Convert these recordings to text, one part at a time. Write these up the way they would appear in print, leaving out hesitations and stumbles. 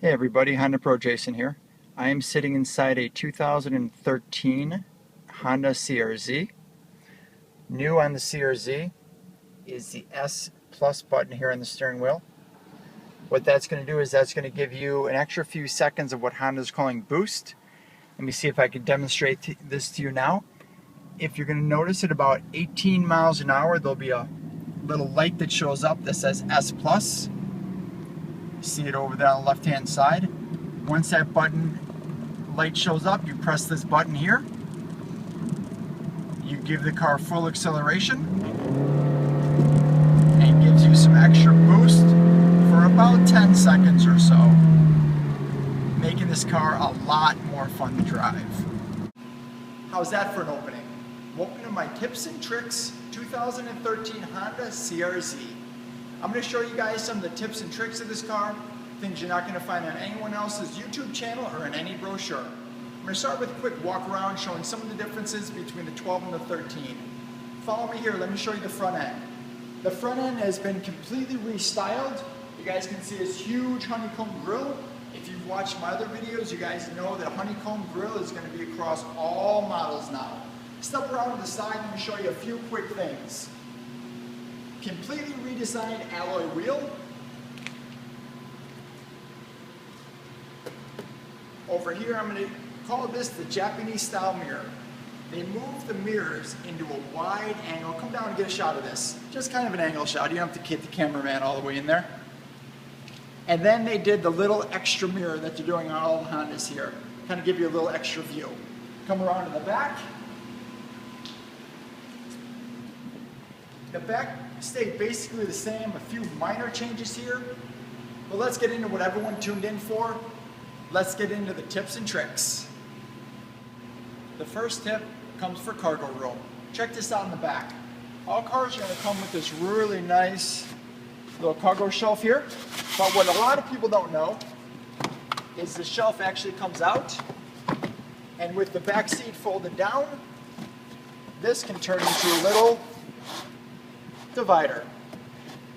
Hey everybody, Honda Pro Jason here. I am sitting inside a 2013 Honda CRZ. New on the CRZ is the S Plus button here on the steering wheel. What that's going to do is that's going to give you an extra few seconds of what Honda is calling boost. Let me see if I can demonstrate this to you now. If you're going to notice at about 18 miles an hour, there'll be a little light that shows up that says S Plus. See it over there on the left hand side. Once that button light shows up, you press this button here. You give the car full acceleration and it gives you some extra boost for about 10 seconds or so, making this car a lot more fun to drive. How's that for an opening? Welcome to my tips and tricks 2013 Honda CRZ. I'm going to show you guys some of the tips and tricks of this car, things you're not going to find on anyone else's YouTube channel or in any brochure. I'm going to start with a quick walk around showing some of the differences between the 12 and the 13. Follow me here, let me show you the front end. The front end has been completely restyled. You guys can see this huge honeycomb grille. If you've watched my other videos, you guys know that a honeycomb grille is going to be across all models now. Step around to the side, let me show you a few quick things. Completely redesigned alloy wheel. Over here, I'm going to call this the Japanese style mirror. They moved the mirrors into a wide angle. Come down and get a shot of this. Just kind of an angle shot. You don't have to get the cameraman all the way in there. And then they did the little extra mirror that they're doing on all the Hondas here. Kind of give you a little extra view. Come around to the back. The back stayed basically the same, a few minor changes here, but let's get into what everyone tuned in for. Let's get into the tips and tricks. The first tip comes for cargo room. Check this out in the back. All cars are going to come with this really nice little cargo shelf here, but what a lot of people don't know is the shelf actually comes out, and with the back seat folded down, this can turn into a little divider.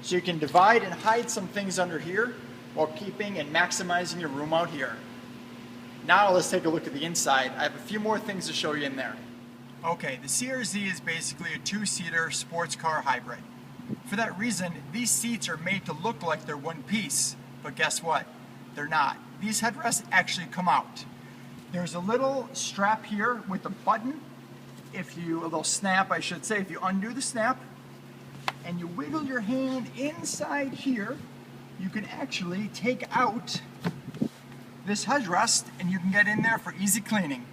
So you can divide and hide some things under here while keeping and maximizing your room out here. Now let's take a look at the inside. I have a few more things to show you in there. Okay, the CRZ is basically a two-seater sports car hybrid. For that reason, these seats are made to look like they're one piece, but guess what? They're not. These headrests actually come out. There's a little strap here with a button. A little snap, I should say. If you undo the snap, and you wiggle your hand inside here, you can actually take out this headrest and you can get in there for easy cleaning.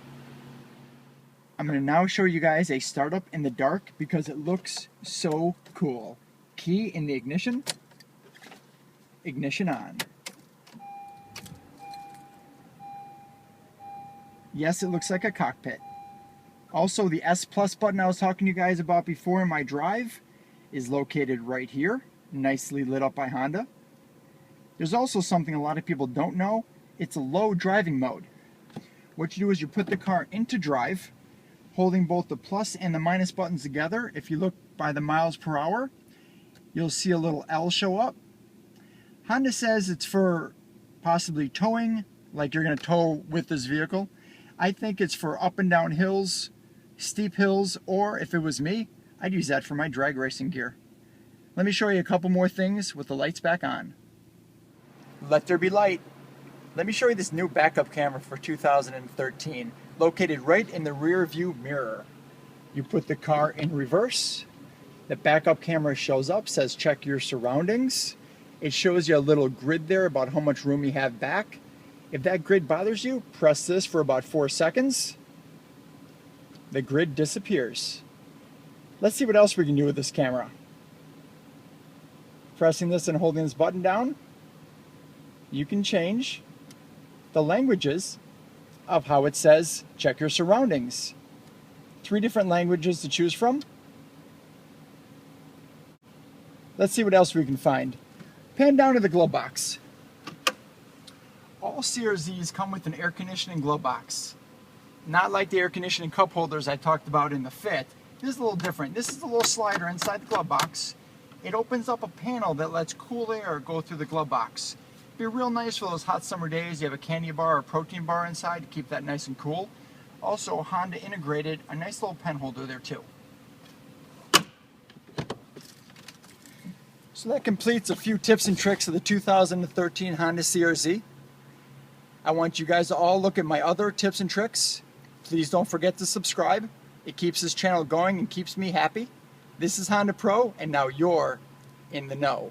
I'm going to now show you guys a startup in the dark because it looks so cool. Key in the ignition, ignition on. Yes, it looks like a cockpit. Also, the S Plus button I was talking to you guys about before in my drive is located right here, nicely lit up by Honda. There's also something a lot of people don't know. It's a low driving mode. What you do is you put the car into drive, holding both the plus and the minus buttons together. If you look by the miles per hour, you'll see a little L show up. Honda says it's for possibly towing, like you're going to tow with this vehicle. I think it's for up and down hills, steep hills, or if it was me, I'd use that for my drag racing gear. Let me show you a couple more things with the lights back on. Let there be light. Let me show you this new backup camera for 2013, located right in the rear view mirror. You put the car in reverse. The backup camera shows up, says check your surroundings. It shows you a little grid there about how much room you have back. If that grid bothers you, press this for about 4 seconds. The grid disappears. Let's see what else we can do with this camera. Pressing this and holding this button down, you can change the languages of how it says check your surroundings. 3 different languages to choose from. Let's see what else we can find. Pan down to the glove box. All CRZs come with an air conditioning glove box. Not like the air conditioning cup holders I talked about in the Fit. This is a little different. This is a little slider inside the glove box. It opens up a panel that lets cool air go through the glove box. Be real nice for those hot summer days. You have a candy bar or protein bar inside to keep that nice and cool. Also, Honda integrated a nice little pen holder there too. So that completes a few tips and tricks of the 2013 Honda CR-Z. I want you guys to all look at my other tips and tricks. Please don't forget to subscribe. It keeps this channel going and keeps me happy. This is Honda Pro, and now you're in the know.